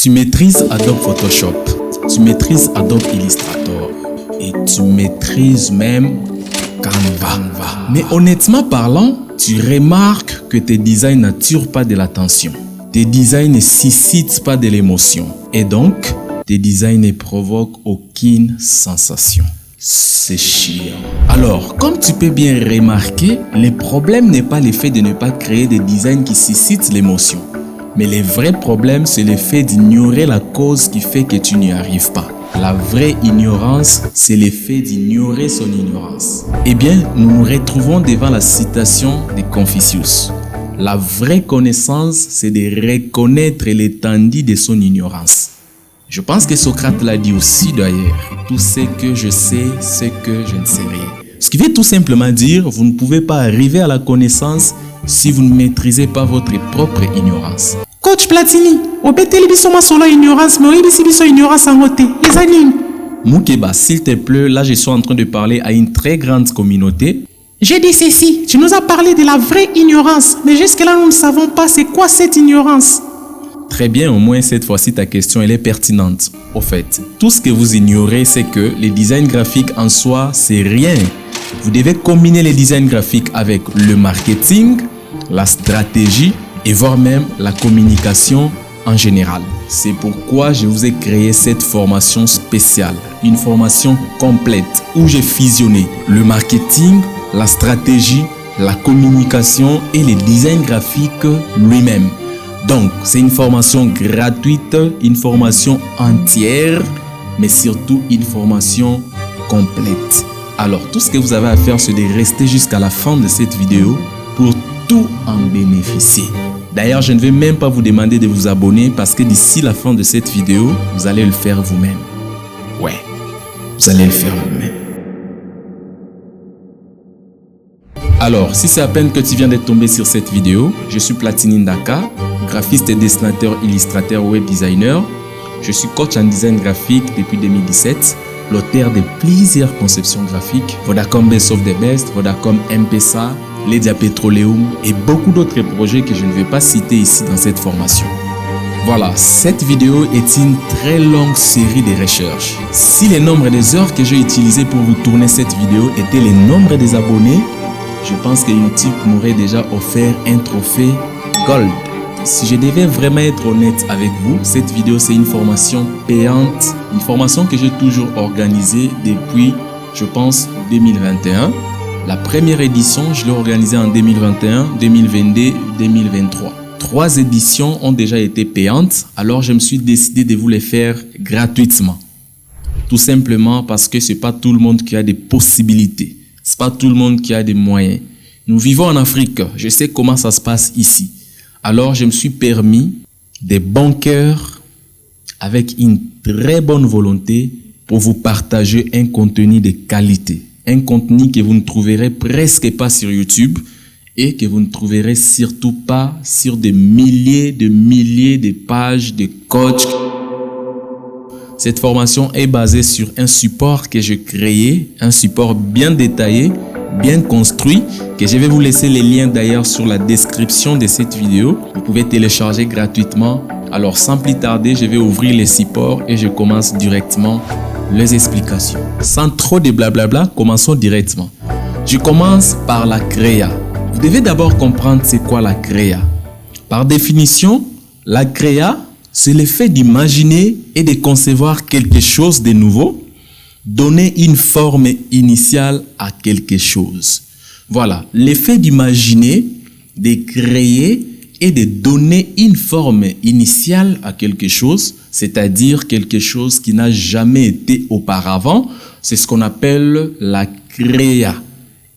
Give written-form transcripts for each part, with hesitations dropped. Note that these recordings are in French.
Tu maîtrises Adobe Photoshop, tu maîtrises Adobe Illustrator et tu maîtrises même Canva. Mais honnêtement parlant, tu remarques que tes designs n'attirent pas de l'attention. Tes designs ne suscitent pas de l'émotion. Et donc, tes designs ne provoquent aucune sensation. C'est chiant. Alors, comme tu peux bien remarquer, le problème n'est pas le fait de ne pas créer des designs qui suscitent l'émotion. Mais le vrai problème, c'est le fait d'ignorer la cause qui fait que tu n'y arrives pas. La vraie ignorance, c'est le fait d'ignorer son ignorance. Eh bien, nous nous retrouvons devant la citation de Confucius. La vraie connaissance, c'est de reconnaître l'étendue de son ignorance. Je pense que Socrate l'a dit aussi d'ailleurs. Tout ce que je sais, c'est que je ne sais rien. Ce qui veut tout simplement dire, vous ne pouvez pas arriver à la connaissance si vous ne maîtrisez pas votre propre ignorance. Coach Platini, obeteli biso masolo ignorance, mais oyebisi biso ignorance en côté. Les animes. Moukeba, s'il te plaît, là je suis en train de parler à une très grande communauté. J'ai dit ceci, tu nous as parlé de la vraie ignorance, mais jusque-là nous ne savons pas c'est quoi cette ignorance. Très bien, au moins cette fois-ci ta question elle est pertinente. Au fait, tout ce que vous ignorez, c'est que les designs graphiques en soi, c'est rien. Vous devez combiner les designs graphiques avec le marketing, la stratégie et voire même la communication en général. C'est pourquoi je vous ai créé cette formation spéciale, une formation complète où j'ai fusionné le marketing, la stratégie, la communication et le design graphique lui-même. Donc, c'est une formation gratuite, une formation entière, mais surtout une formation complète. Alors, tout ce que vous avez à faire, c'est de rester jusqu'à la fin de cette vidéo pour tout en bénéficier. D'ailleurs, je ne vais même pas vous demander de vous abonner parce que d'ici la fin de cette vidéo, vous allez le faire vous-même. Ouais, vous allez le faire vous-même. Alors, si c'est à peine que tu viens de tomber sur cette vidéo, je suis Platini Ndaka, graphiste et dessinateur, illustrateur, web designer. Je suis coach en design graphique depuis 2017, l'auteur de plusieurs conceptions graphiques, Vodacom Best of the Best, Vodacom M-Pesa, Ledia Petroleum et beaucoup d'autres projets que je ne vais pas citer ici dans cette formation. Voilà, cette vidéo est une très longue série de recherches. Si le nombre des heures que j'ai utilisé pour vous tourner cette vidéo était le nombre des abonnés, je pense que YouTube m'aurait déjà offert un trophée Gold. Si je devais vraiment être honnête avec vous, cette vidéo c'est une formation payante, une formation que j'ai toujours organisée depuis, je pense, 2021. La première édition, je l'ai organisée en 2021, 2022, 2023. 3 éditions ont déjà été payantes, alors je me suis décidé de vous les faire gratuitement. Tout simplement parce que c'est pas tout le monde qui a des possibilités. C'est pas tout le monde qui a des moyens. Nous vivons en Afrique, je sais comment ça se passe ici. Alors je me suis permis des bons cœurs avec une très bonne volonté pour vous partager un contenu de qualité. Un contenu que vous ne trouverez presque pas sur YouTube et que vous ne trouverez surtout pas sur des milliers de pages de coachs. Cette formation est basée sur un support que j'ai créé, un support bien détaillé, bien construit, que je vais vous laisser les liens d'ailleurs sur la description de cette vidéo. Vous pouvez télécharger gratuitement. Alors sans plus tarder, je vais ouvrir les supports et je commence directement les explications. Sans trop de blablabla, commençons directement. Je commence par la créa. Vous devez d'abord comprendre c'est quoi la créa. Par définition, la créa, c'est le fait d'imaginer et de concevoir quelque chose de nouveau, donner une forme initiale à quelque chose. Voilà, le fait d'imaginer, de créer et de donner une forme initiale à quelque chose, c'est-à-dire quelque chose qui n'a jamais été auparavant, c'est ce qu'on appelle la créa.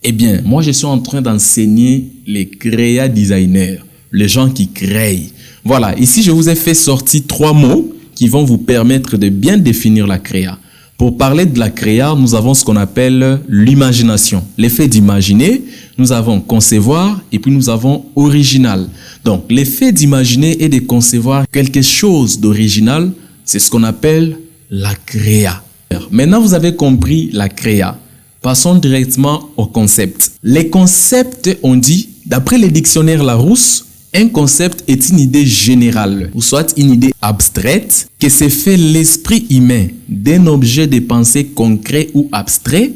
Eh bien, moi je suis en train d'enseigner les créa designers, les gens qui créent. Voilà, ici je vous ai fait sortir 3 mots qui vont vous permettre de bien définir la créa. Pour parler de la créa, nous avons ce qu'on appelle l'imagination. L'effet d'imaginer, nous avons concevoir et puis nous avons original. Donc, l'effet d'imaginer et de concevoir quelque chose d'original, c'est ce qu'on appelle la créa. Maintenant, vous avez compris la créa. Passons directement au concept. Les concepts, on dit, d'après les dictionnaires Larousse, Un concept est une idée générale, ou soit une idée abstraite, que se fait l'esprit humain d'un objet de pensée concret ou abstrait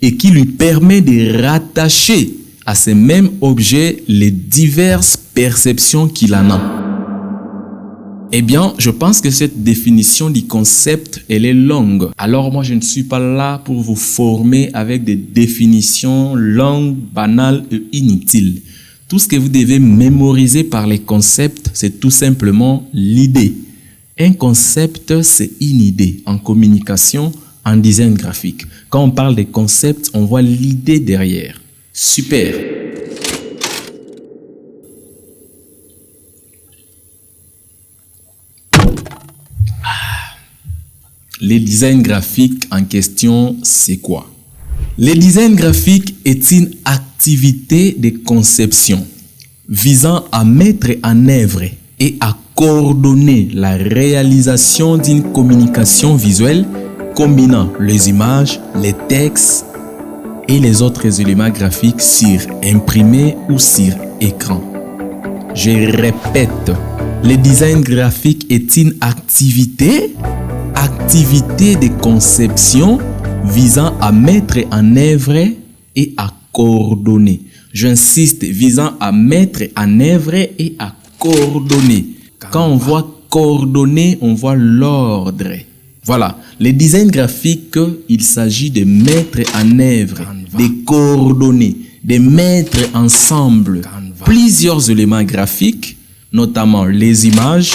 et qui lui permet de rattacher à ce même objet les diverses perceptions qu'il en a. Eh bien, je pense que cette définition du concept, elle est longue. Alors moi, je ne suis pas là pour vous former avec des définitions longues, banales et inutiles. Tout ce que vous devez mémoriser par les concepts, c'est tout simplement l'idée. Un concept, c'est une idée en communication, en design graphique. Quand on parle des concepts, on voit l'idée derrière. Super! Les designs graphiques en question, c'est quoi? Le design graphique est une activité de conception visant à mettre en œuvre et à coordonner la réalisation d'une communication visuelle combinant les images, les textes et les autres éléments graphiques sur imprimé ou sur écran. Je répète, le design graphique est une activité de conception visant à mettre en œuvre et à coordonner. J'insiste, visant à mettre en œuvre et à coordonner. Quand on voit coordonner, on voit l'ordre. Voilà, le design graphique, il s'agit de mettre en œuvre, de coordonner, de mettre ensemble plusieurs éléments graphiques, notamment les images,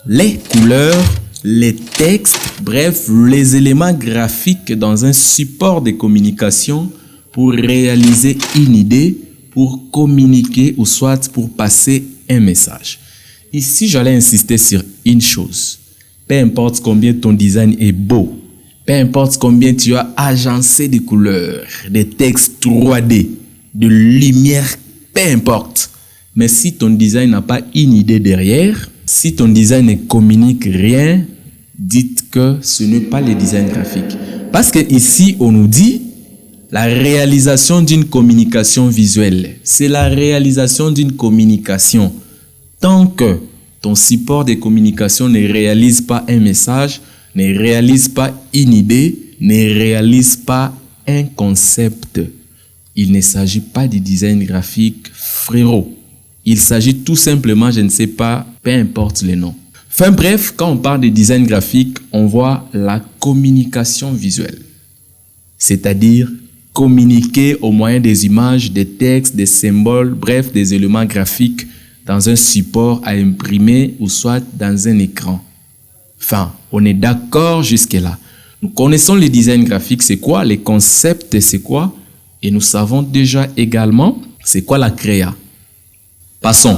les couleurs, les textes, bref, les éléments graphiques dans un support de communication pour réaliser une idée, pour communiquer ou soit pour passer un message. Ici, j'allais insister sur une chose. Peu importe combien ton design est beau, peu importe combien tu as agencé des couleurs, des textes 3D, de lumière, peu importe. Mais si ton design n'a pas une idée derrière, si ton design ne communique rien, dites que ce n'est pas le design graphique. Parce que ici, on nous dit la réalisation d'une communication visuelle. C'est la réalisation d'une communication. Tant que ton support de communication ne réalise pas un message, ne réalise pas une idée, ne réalise pas un concept, il ne s'agit pas du design graphique, frérot. Il s'agit tout simplement, je ne sais pas, peu importe le nom. Enfin bref, quand on parle de design graphique, on voit la communication visuelle. C'est-à-dire communiquer au moyen des images, des textes, des symboles, bref, des éléments graphiques dans un support à imprimer ou soit dans un écran. Enfin, on est d'accord jusque-là. Nous connaissons le design graphique, c'est quoi? Les concepts, c'est quoi? Et nous savons déjà également, c'est quoi la créa? Passons.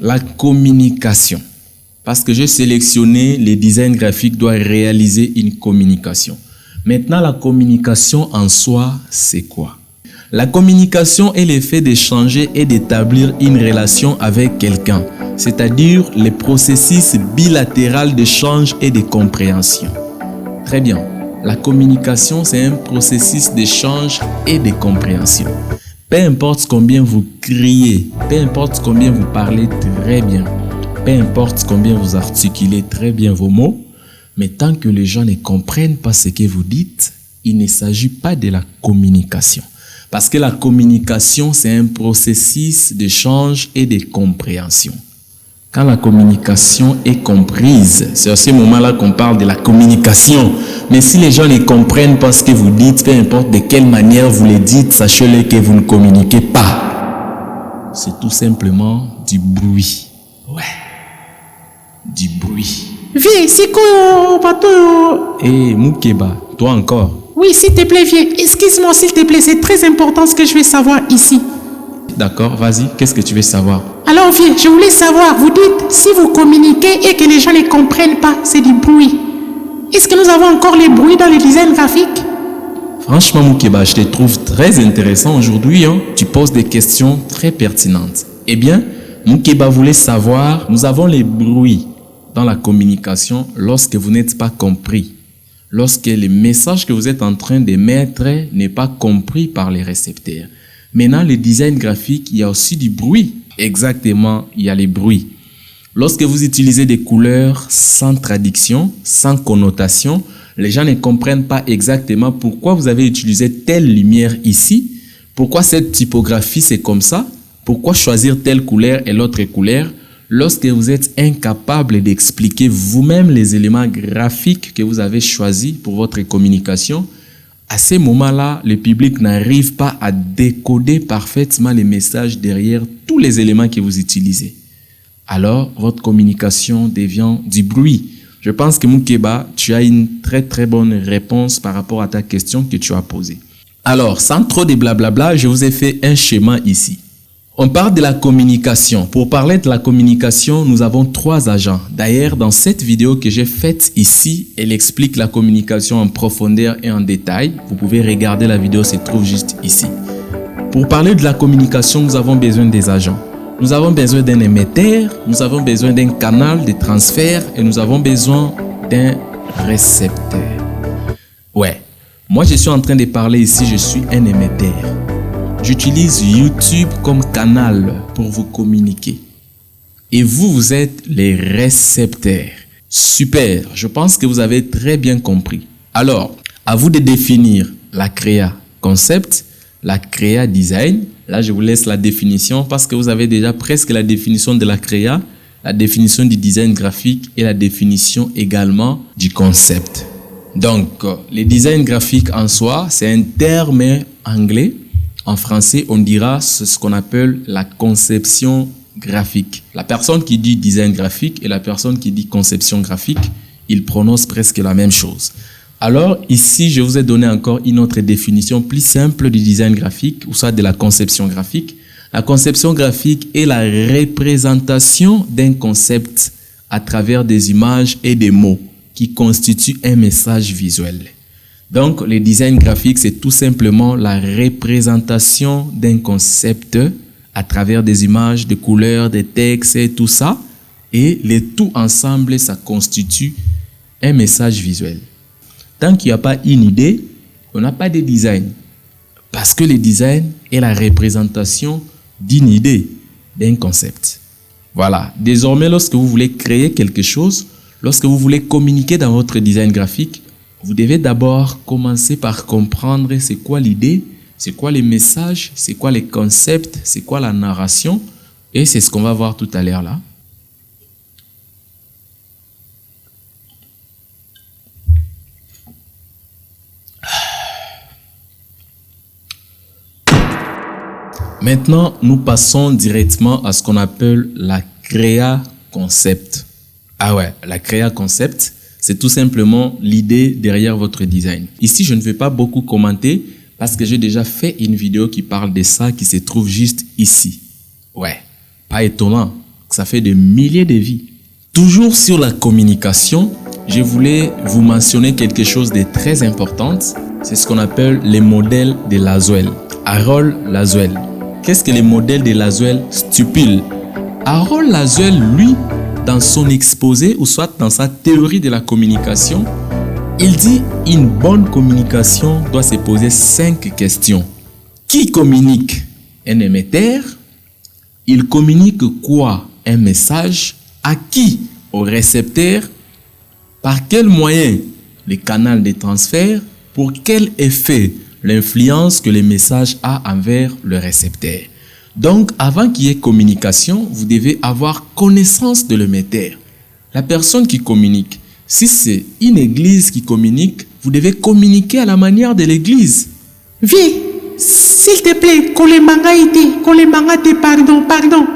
La communication. Parce que j'ai sélectionné les designs graphiques doivent réaliser une communication. Maintenant, la communication en soi, c'est quoi? La communication est l'effet d'échanger et d'établir une relation avec quelqu'un, c'est-à-dire le processus bilatéral d'échange et de compréhension. Très bien. La communication, c'est un processus d'échange et de compréhension. Peu importe combien vous criez, peu importe combien vous parlez très bien, peu importe combien vous articulez très bien vos mots, mais tant que les gens ne comprennent pas ce que vous dites, il ne s'agit pas de la communication. Parce que la communication, c'est un processus d'échange et de compréhension. Quand la communication est comprise, c'est à ce moment-là qu'on parle de la communication. Mais si les gens ne comprennent pas ce que vous dites, peu importe de quelle manière vous le dites, sachez-le que vous ne communiquez pas. C'est tout simplement du bruit. Ouais. Du bruit. Viens, c'est quoi, bateau? Eh, Moukeba, toi encore. Oui, s'il te plaît, viens. Excuse-moi, s'il te plaît, c'est très important ce que je vais savoir ici. D'accord, vas-y, qu'est-ce que tu veux savoir? Alors, viens, je voulais savoir, vous dites, si vous communiquez et que les gens ne comprennent pas, c'est du bruit. Est-ce que nous avons encore les bruits dans le design graphique? Franchement, Moukeba, je te trouve très intéressant aujourd'hui. Tu poses des questions très pertinentes. Eh bien, Moukeba voulait savoir, nous avons les bruits dans la communication lorsque vous n'êtes pas compris. Lorsque le message que vous êtes en train d'émettre n'est pas compris par les récepteurs. Maintenant, le design graphique, il y a aussi du bruit. Exactement, il y a les bruits. Lorsque vous utilisez des couleurs sans traduction, sans connotation, les gens ne comprennent pas exactement pourquoi vous avez utilisé telle lumière ici, pourquoi cette typographie c'est comme ça, pourquoi choisir telle couleur et l'autre couleur. Lorsque vous êtes incapable d'expliquer vous-même les éléments graphiques que vous avez choisis pour votre communication, à ce moment-là, le public n'arrive pas à décoder parfaitement les messages derrière tous les éléments que vous utilisez. Alors, votre communication devient du bruit. Je pense que Moukeba, tu as une très très bonne réponse par rapport à ta question que tu as posée. Alors, sans trop de blablabla, je vous ai fait un schéma ici. On parle de la communication. Pour parler de la communication, nous avons 3 agents. D'ailleurs, dans cette vidéo que j'ai faite ici, elle explique la communication en profondeur et en détail. Vous pouvez regarder la vidéo, se trouve juste ici. Pour parler de la communication, nous avons besoin des agents. Nous avons besoin d'un émetteur, nous avons besoin d'un canal de transfert et nous avons besoin d'un récepteur. Ouais, moi je suis en train de parler ici, je suis un émetteur. J'utilise YouTube comme canal pour vous communiquer. Et vous êtes les récepteurs. Super, je pense que vous avez très bien compris. Alors, à vous de définir la créa concept, la créa design. Là, je vous laisse la définition parce que vous avez déjà presque la définition de la créa, la définition du design graphique et la définition également du concept. Donc, le design graphique en soi, c'est un terme anglais. En français, on dira ce qu'on appelle la conception graphique. La personne qui dit design graphique et la personne qui dit conception graphique, ils prononcent presque la même chose. Alors ici, je vous ai donné encore une autre définition plus simple du design graphique ou soit de la conception graphique. La conception graphique est la représentation d'un concept à travers des images et des mots qui constituent un message visuel. Donc, le design graphique, c'est tout simplement la représentation d'un concept à travers des images, des couleurs, des textes et tout ça. Et le tout ensemble, ça constitue un message visuel. Tant qu'il n'y a pas une idée, on n'a pas de design. Parce que le design est la représentation d'une idée, d'un concept. Voilà. Désormais, lorsque vous voulez créer quelque chose, lorsque vous voulez communiquer dans votre design graphique, vous devez d'abord commencer par comprendre c'est quoi l'idée, c'est quoi les messages, c'est quoi les concepts, c'est quoi la narration. Et c'est ce qu'on va voir tout à l'heure là. Maintenant, nous passons directement à ce qu'on appelle la créa concept. Ah ouais, la créa concept, c'est tout simplement l'idée derrière votre design. Ici, je ne vais pas beaucoup commenter parce que j'ai déjà fait une vidéo qui parle de ça, qui se trouve juste ici. Ouais, pas étonnant, ça fait des milliers de vies. Toujours sur la communication, je voulais vous mentionner quelque chose de très important. C'est ce qu'on appelle les modèles de Lazuel. Harold Lazuel. Qu'est-ce que les modèles de Lazuel stipulent? Harold Lazuel, lui, dans son exposé ou soit dans sa théorie de la communication, il dit une bonne communication doit se poser 5 questions. Qui communique? Un émetteur. Il communique quoi? Un message. À qui? Au récepteur. Par quel moyen? Les canaux de transfert. Pour quel effet? L'influence que le message a envers le récepteur. Donc, avant qu'il y ait communication, vous devez avoir connaissance de l'émetteur. La personne qui communique, si c'est une église qui communique, vous devez communiquer à la manière de l'église. Viens, s'il te plaît, pardon.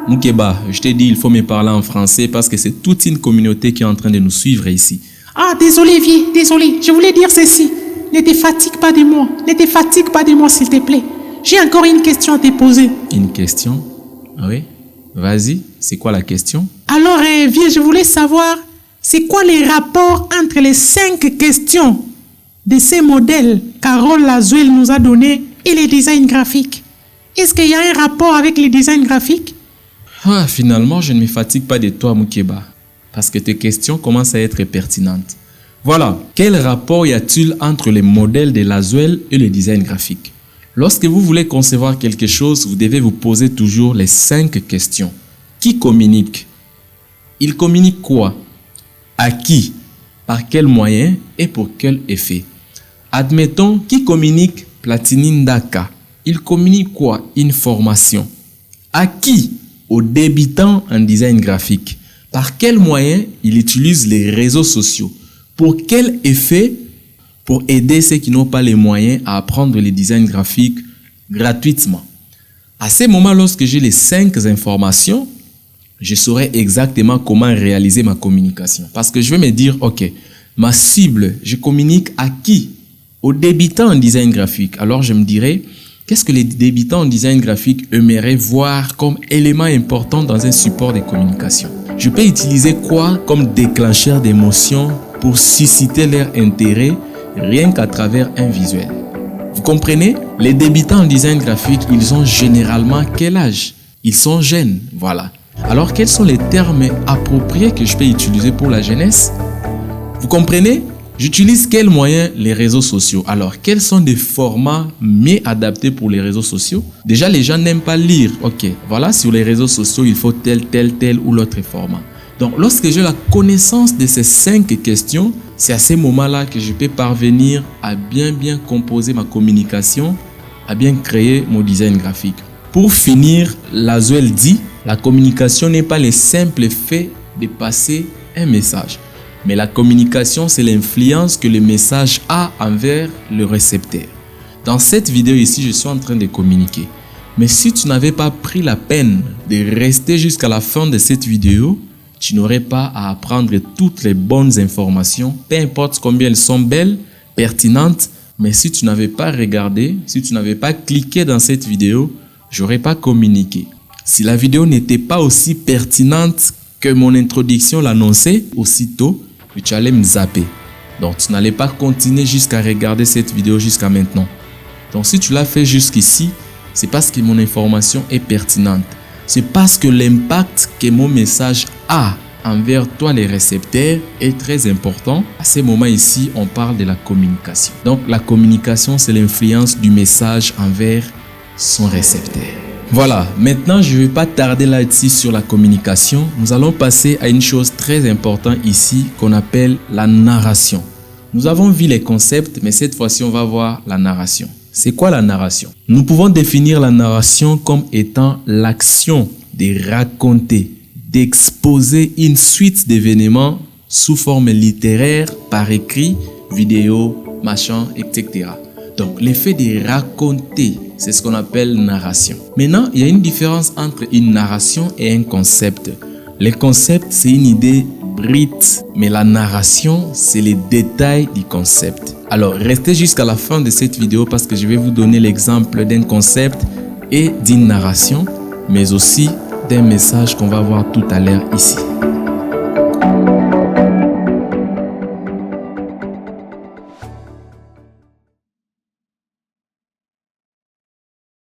Moukeba, je t'ai dit, il faut me parler en français parce que c'est toute une communauté qui est en train de nous suivre ici. Ah, désolé, désolé, je voulais dire ceci. Ne te fatigue pas de moi, s'il te plaît. J'ai encore une question à te poser. Une question? Oui. Vas-y, c'est quoi la question? Alors, viens, je voulais savoir, c'est quoi les rapports entre les 5 questions de ces modèles qu'Harold Lazuel nous a donnés et les designs graphiques? Est-ce qu'il y a un rapport avec les designs graphiques? Ah, finalement, je ne me fatigue pas de toi, Moukeba, parce que tes questions commencent à être pertinentes. Voilà, quel rapport y a-t-il entre les modèles de Lazuel et le design graphique? Lorsque vous voulez concevoir quelque chose, vous devez vous poser toujours les 5 questions. Qui communique? Il communique quoi? À qui? Par quel moyen et pour quel effet? Admettons, qui communique Platini Ndaka. Il communique quoi? Une formation. À qui? Aux débutants en design graphique. Par quel moyen il utilise les réseaux sociaux? Pour quel effet? Pour aider ceux qui n'ont pas les moyens à apprendre le design graphique gratuitement. À ce moment, lorsque j'ai les 5 informations, je saurai exactement comment réaliser ma communication. Parce que je vais me dire, ok, ma cible, je communique à qui? Aux débutants en design graphique. Alors je me dirais, qu'est-ce que les débutants en design graphique aimeraient voir comme élément important dans un support de communication? Je peux utiliser quoi comme déclencheur d'émotions pour susciter leur intérêt rien qu'à travers un visuel? Vous comprenez? Les débutants en design graphique, ils ont généralement quel âge? Ils sont jeunes, voilà. Alors, quels sont les termes appropriés que je peux utiliser pour la jeunesse? Vous comprenez? J'utilise quels moyens? Les réseaux sociaux. Alors, quels sont des formats mieux adaptés pour les réseaux sociaux? Déjà, les gens n'aiment pas lire. Ok, voilà, sur les réseaux sociaux, il faut tel ou l'autre format. Donc, lorsque j'ai la connaissance de ces 5 questions, c'est à ce moment-là que je peux parvenir à bien composer ma communication, à bien créer mon design graphique. Pour finir, Lazuel dit, la communication n'est pas le simple fait de passer un message. Mais la communication, c'est l'influence que le message a envers le récepteur. Dans cette vidéo ici, je suis en train de communiquer. Mais si tu n'avais pas pris la peine de rester jusqu'à la fin de cette vidéo, tu n'aurais pas à apprendre toutes les bonnes informations, peu importe combien elles sont belles, pertinentes, mais si tu n'avais pas regardé, si tu n'avais pas cliqué dans cette vidéo, j'aurais pas communiqué. Si la vidéo n'était pas aussi pertinente que mon introduction l'annonçait aussitôt, tu allais me zapper. Donc tu n'allais pas continuer jusqu'à regarder cette vidéo jusqu'à maintenant. Donc si tu l'as fait jusqu'ici, c'est parce que mon information est pertinente. C'est parce que l'impact que mon message a envers toi les récepteurs est très important. À ce moment ici, on parle de la communication. Donc la communication, c'est l'influence du message envers son récepteur. Voilà, maintenant je ne vais pas tarder là-dessus sur la communication. Nous allons passer à une chose très importante ici qu'on appelle la narration. Nous avons vu les concepts, mais cette fois-ci on va voir la narration. C'est quoi la narration? Nous pouvons définir la narration comme étant l'action de raconter, d'exposer une suite d'événements sous forme littéraire, par écrit, vidéo, machin, etc. Donc, l'effet de raconter, c'est ce qu'on appelle narration. Maintenant, il y a une différence entre une narration et un concept. Le concept, c'est une idée brute, mais la narration, c'est les détails du concept. Alors, restez jusqu'à la fin de cette vidéo parce que je vais vous donner l'exemple d'un concept et d'une narration, mais aussi d'un message qu'on va voir tout à l'heure ici.